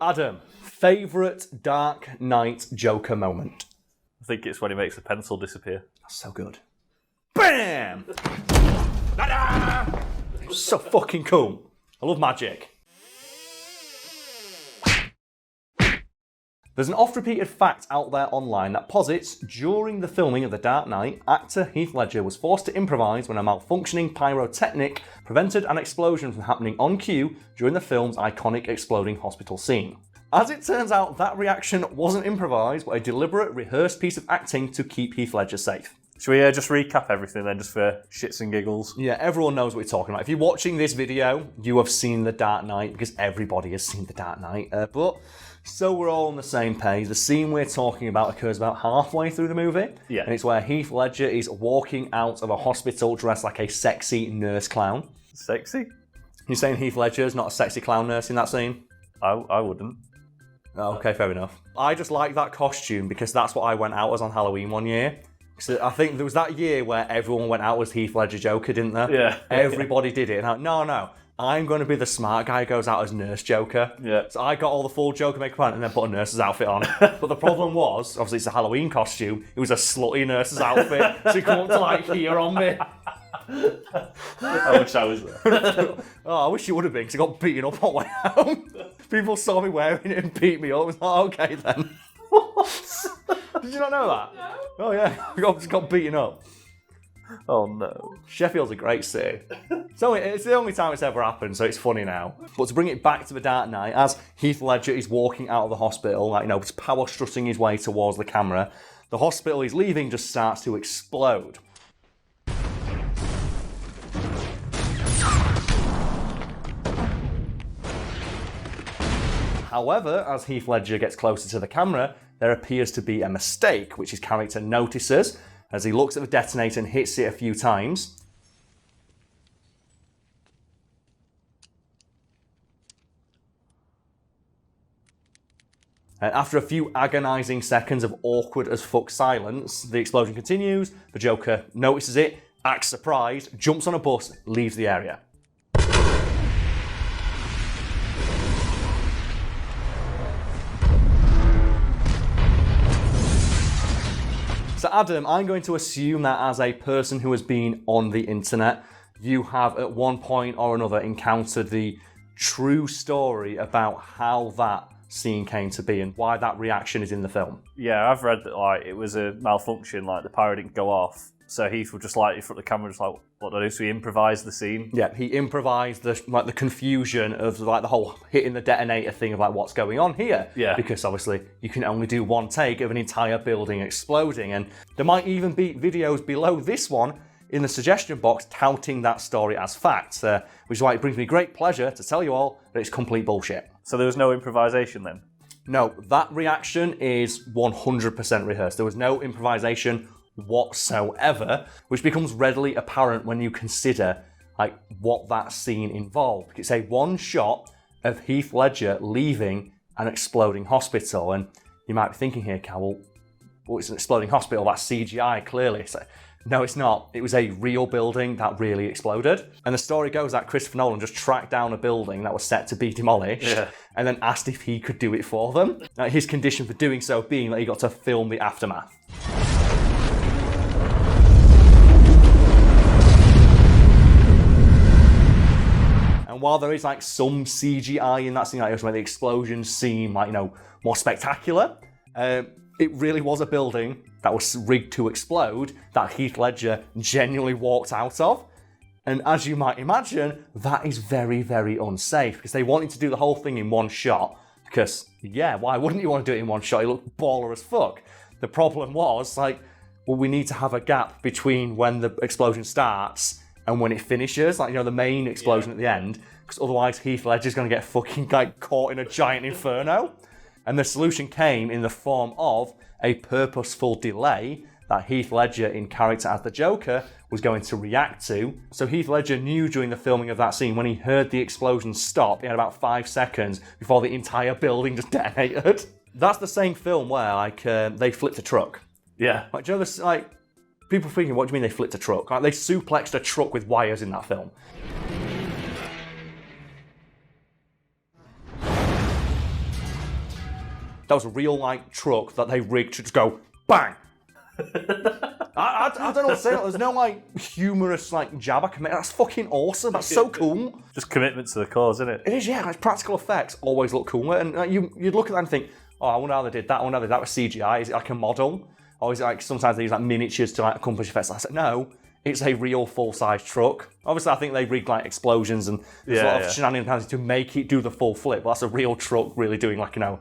Adam, favourite Dark Knight Joker moment? I think it's when he makes the pencil disappear. That's so good. BAM! So fucking cool. I love magic. There's an oft-repeated fact out there online that posits during the filming of The Dark Knight, actor Heath Ledger was forced to improvise when a malfunctioning pyrotechnic prevented an explosion from happening on cue during the film's iconic exploding hospital scene. As it turns out, that reaction wasn't improvised, but a deliberate, rehearsed piece of acting to keep Heath Ledger safe. Should we just recap everything then, just for shits and giggles? Yeah, everyone knows what we're talking about. If you're watching this video, you have seen The Dark Knight, because everybody has seen The Dark Knight. But so we're all on the same page. The scene we're talking about occurs about halfway through the movie. Yeah. And it's where Heath Ledger is walking out of a hospital dressed like a sexy nurse clown. Sexy? You're saying Heath Ledger's not a sexy clown nurse in that scene? I wouldn't. Oh, okay, fair enough. I just like that costume because that's what I went out as on Halloween one year. So I think there was that year where everyone went out as Heath Ledger Joker, didn't there? Yeah. Everybody did it. And no, I'm going to be the smart guy who goes out as Nurse Joker. Yeah. So I got all the full Joker makeup on and then put a nurse's outfit on. But the problem was, obviously it's a Halloween costume, it was a slutty nurse's outfit. So you come up to like here on me. I wish I was there. Oh, I wish you would have been, because I got beaten up on the way home. People saw me wearing it and beat me up. I was like, okay then. Did you not know that? No. Oh yeah, I got beaten up. Oh no. Sheffield's a great city. It's the only time it's ever happened, so it's funny now. But to bring it back to The Dark Knight, as Heath Ledger is walking out of the hospital, just power strutting his way towards the camera, the hospital he's leaving just starts to explode. However, as Heath Ledger gets closer to the camera, there appears to be a mistake, which his character notices as he looks at the detonator and hits it a few times. And after a few agonising seconds of awkward as fuck silence, the explosion continues, the Joker notices it, acts surprised, jumps on a bus, leaves the area. So Adam, I'm going to assume that as a person who has been on the internet, you have at one point or another encountered the true story about how that scene came to be and why that reaction is in the film. Yeah, I've read that it was a malfunction, the pyro didn't go off. So Heath was just in front of the camera, just what do I do? So he improvised the scene. Yeah, he improvised the confusion of the whole hitting the detonator thing of what's going on here. Yeah. Because obviously you can only do one take of an entire building exploding, and there might even be videos below this one in the suggestion box touting that story as fact, which is why it brings me great pleasure to tell you all that it's complete bullshit. So there was no improvisation then? No, that reaction is 100% rehearsed. There was no improvisation whatsoever, which becomes readily apparent when you consider what that scene involved. It's a one shot of Heath Ledger leaving an exploding hospital, and you might be thinking here, Karl, well, it's an exploding hospital, that's CGI clearly. So, no, it's not. It was a real building that really exploded. And the story goes that Christopher Nolan just tracked down a building that was set to be demolished and then asked if he could do it for them. His condition for doing so being that he got to film the aftermath. And while there is some CGI in that scene, to make the explosions seem more spectacular, it really was a building that was rigged to explode that Heath Ledger genuinely walked out of. And as you might imagine, that is very, very unsafe because they wanted to do the whole thing in one shot. Because, yeah, why wouldn't you want to do it in one shot? It looked baller as fuck. The problem was, we need to have a gap between when the explosion starts and when it finishes, the main explosion at the end, because otherwise Heath Ledger's going to get fucking caught in a giant inferno. And the solution came in the form of a purposeful delay that Heath Ledger, in character as the Joker, was going to react to. So Heath Ledger knew during the filming of that scene, when he heard the explosion stop, he had about 5 seconds before the entire building just detonated. That's the same film where they flipped a truck. Yeah. Do you know this, people thinking, what do you mean they flipped a truck? They suplexed a truck with wires in that film. That was a real like truck that they rigged to just go bang. I don't know what to say. There's no like humorous like jab I can make. That's fucking awesome. That's so cool. Just commitment to the cause, isn't it? It is, yeah. Like, practical effects always look cool, and you'd look at that and think, oh, I wonder how they did that. I wonder how they did that with CGI. Is it like a model, or is it like sometimes they use like miniatures to like accomplish effects? I said no. It's a real full-size truck. Obviously, I think they rigged like explosions and there's a lot of shenanigans to make it do the full flip. But that's a real truck really doing like, a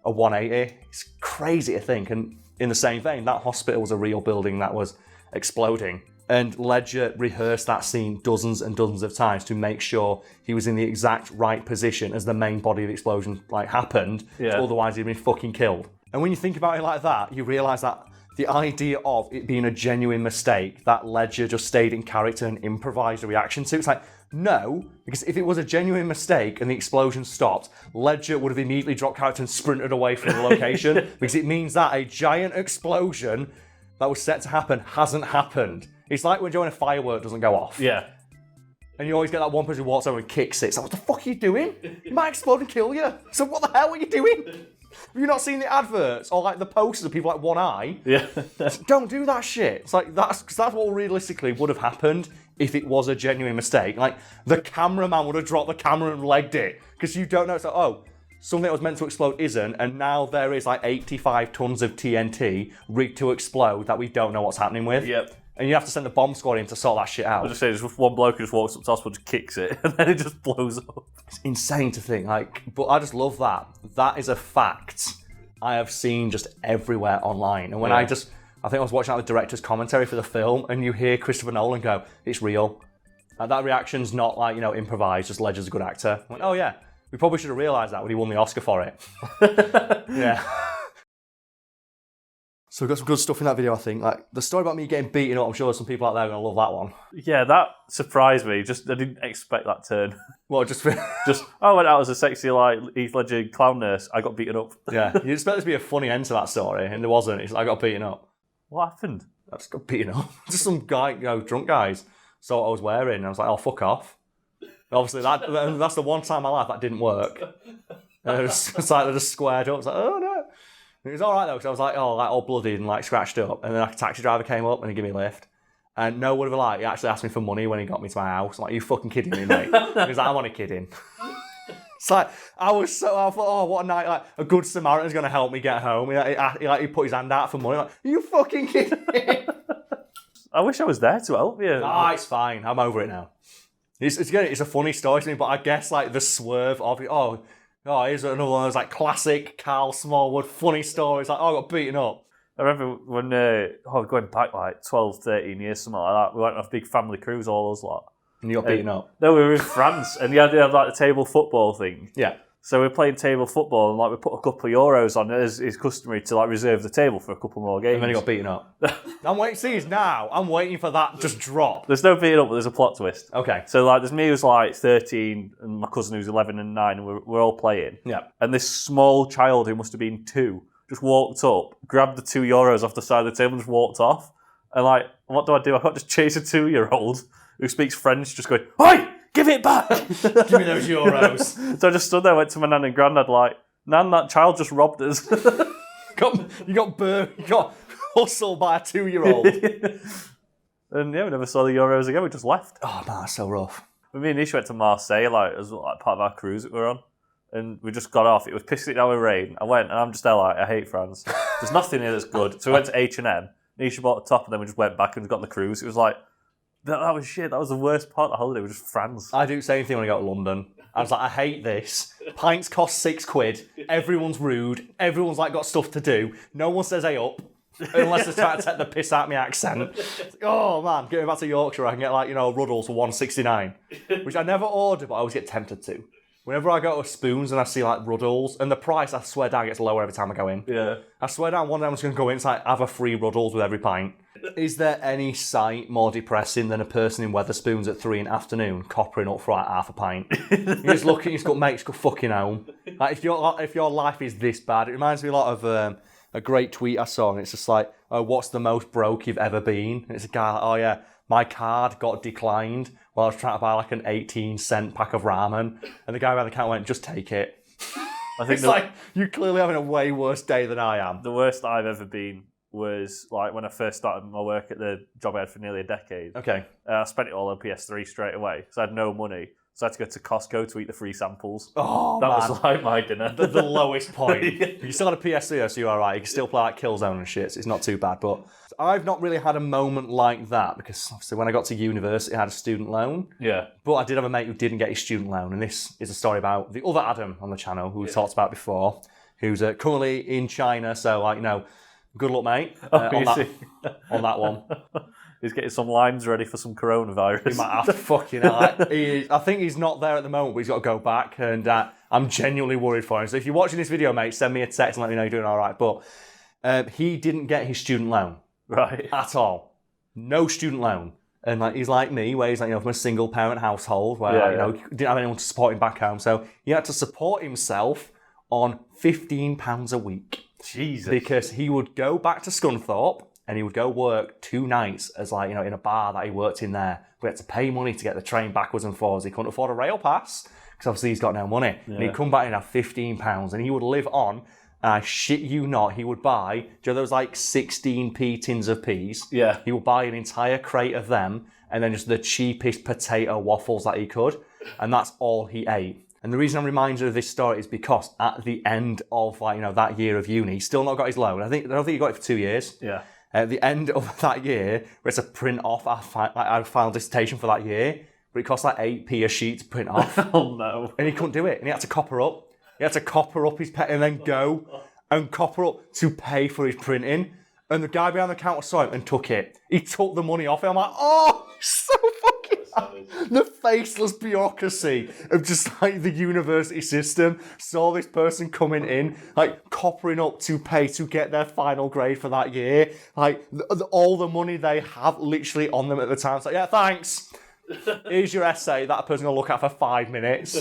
180. It's crazy to think. And in the same vein, that hospital was a real building that was exploding. And Ledger rehearsed that scene dozens and dozens of times to make sure he was in the exact right position as the main body of the explosion happened. Yeah. Otherwise, he'd been fucking killed. And when you think about it like that, you realise that the idea of it being a genuine mistake that Ledger just stayed in character and improvised a reaction to, it's like, no, because if it was a genuine mistake and the explosion stopped, Ledger would have immediately dropped character and sprinted away from the location because it means that a giant explosion that was set to happen hasn't happened. It's like when a firework doesn't go off. Yeah. And you always get that one person who walks over and kicks it. It's like, what the fuck are you doing? It might explode and kill you. So what the hell are you doing? Have you not seen the adverts or like the posters of people like one eye? Yeah. Don't do that shit. It's like that's what realistically would have happened if it was a genuine mistake. Like the cameraman would have dropped the camera and legged it because you don't know. It's like, oh, something that was meant to explode isn't, and now there is like 85 tons of TNT rigged to explode that we don't know what's happening with. Yep. And you have to send the bomb squad in to sort that shit out. I was just saying, there's one bloke who just walks up to the hospital, just kicks it, and then it just blows up. It's insane to think, but I just love that. That is a fact I have seen just everywhere online. And when I think I was watching the director's commentary for the film, and you hear Christopher Nolan go, "It's real." That reaction's not like improvised. Just Ledger's a good actor. I went, oh yeah, we probably should have realised that when he won the Oscar for it. Yeah. So we've got some good stuff in that video, I think. Like the story about me getting beaten up, I'm sure there's some people out there going to love that one. Yeah, that surprised me. I didn't expect that turn. Well, just I went out as a sexy Heath Ledger clown nurse. I got beaten up. Yeah, you'd expect there to be a funny end to that story, and there wasn't. It's like, I got beaten up. What happened? I just got beaten up. Just some guy, drunk guys saw what I was wearing, and I was like, oh, fuck off. And obviously, that's the one time in my life that didn't work. And it's like they just squared up. It's like, oh no. It was all right though, because I was like, all bloodied and like scratched up. And then a taxi driver came up and he gave me a lift. And no one would have he actually asked me for money when he got me to my house. I'm like, you fucking kidding me, mate? He was like, I'm only kidding. It's like, I thought, oh, what a night, like, a good Samaritan's going to help me get home. He put his hand out for money. Like, are you fucking kidding me? I wish I was there to help you. Ah, it's fine. I'm over it now. It's a funny story to me, but I guess like the swerve of it, here's another one of those like classic Karl Smallwood funny stories. Like, I got beaten up. I remember when, going back like 12, 13 years, something like that, we went on a big family cruise, all those lot. And you got beaten up? No, we were in France, and you had like the table football thing. Yeah. So we were playing table football, and like we put a couple of euros on as is customary to like reserve the table for a couple more games. And then he got beaten up. I'm waiting for that just drop. There's no beating up, but there's a plot twist. Okay. So like there's me who's like 13 and my cousin who's 11 and 9, and we're all playing. Yeah. And this small child who must have been 2 just walked up, grabbed the 2 euros off the side of the table and just walked off. And like, what do? I can't just chase a 2-year-old who speaks French just going, "Oi! Give it back! Give me those euros." So I just stood there, went to my nan and granddad like, "Nan, that child just robbed us." You got hustled by a 2-year-old. And yeah, we never saw the euros again. We just left. Oh man, that's so rough. Me and Nisha went to Marseille as like part of our cruise that we were on. And we just got off. It was pissing it down with rain. I went and I'm just there like, I hate France. There's nothing here that's good. So we went to H&M. Nisha bought a top and then we just went back and got on the cruise. It was like, that was shit. That was the worst part of the holiday. It was just France. I do the same thing when I go to London. I was like, I hate this. Pints cost £6. Everyone's rude. Everyone's like got stuff to do. No one says hey up. Unless they're trying to take the piss out of my accent. Oh man, getting back to Yorkshire, I can get like, Ruddles for $1.69. Which I never order, but I always get tempted to. Whenever I go to Spoons and I see like Ruddles, and the price, I swear down, gets lower every time I go in. Yeah. I swear down, one day I'm just going to go in and like, have a free Ruddles with every pint. Is there any sight more depressing than a person in Wetherspoons at 3 p.m. coppering up for like half a pint? You just look at, you just go, mate, just go fucking home. Like if your life is this bad, it reminds me a lot of a great tweet I saw, and it's just like, oh, what's the most broke you've ever been? And it's a guy like, oh yeah, my card got declined while I was trying to buy like an 18-cent pack of ramen. And the guy behind the counter went, just take it. I think It's like, you're clearly having a way worse day than I am. the worst I've ever been was like when I first started my work at the job I had for nearly a decade. Okay. I spent it all on PS3 straight away, so I had no money. So I had to go to Costco to eat the free samples. Oh, that man. was like my dinner. The lowest point. You still had a PS3 though, so you're alright. You can still play like Killzone and shit, so it's not too bad. But I've not really had a moment like that because obviously when I got to university, I had a student loan. Yeah. But I did have a mate who didn't get his student loan, and this is a story about the other Adam on the channel who we talked about before, who's currently in China. So, like, good luck, mate, on that one. He's getting some limes ready for some coronavirus. He might have to fucking hell. I think he's not there at the moment, but he's got to go back, and I'm genuinely worried for him. So if you're watching this video, mate, send me a text and let me know you're doing all right. But he didn't get his student loan. Right. At all. No student loan. And like he's like me, where he's like, from a single parent household where he didn't have anyone to support him back home. So he had to support himself on £15 a week. Jesus. Because he would go back to Scunthorpe and he would go work 2 nights as like, in a bar that he worked in there. We had to pay money to get the train backwards and forwards. He couldn't afford a rail pass because obviously he's got no money. Yeah. And he'd come back and have £15 and he would live on. And I shit you not, he would buy, do you know those like 16p tins of peas? Yeah. He would buy an entire crate of them and then just the cheapest potato waffles that he could. And that's all he ate. And the reason I'm reminded of this story is because at the end of that year of uni, he's still not got his loan. I don't think he got it for 2 years. Yeah. At the end of that year, we had to print off our final dissertation for that year, but it cost like 8p a sheet to print off. Oh no. And he couldn't do it. And he had to copper up. He had to copper up his pen and then go and copper up to pay for his printing. And the guy behind the counter saw him and took it. He took the money off him. I'm like, oh, so fucking the faceless bureaucracy of just like the university system saw this person coming in, like coppering up to pay to get their final grade for that year. Like all the money they have literally on them at the time. It's like, yeah, thanks. Here's your essay that person will look at for 5 minutes.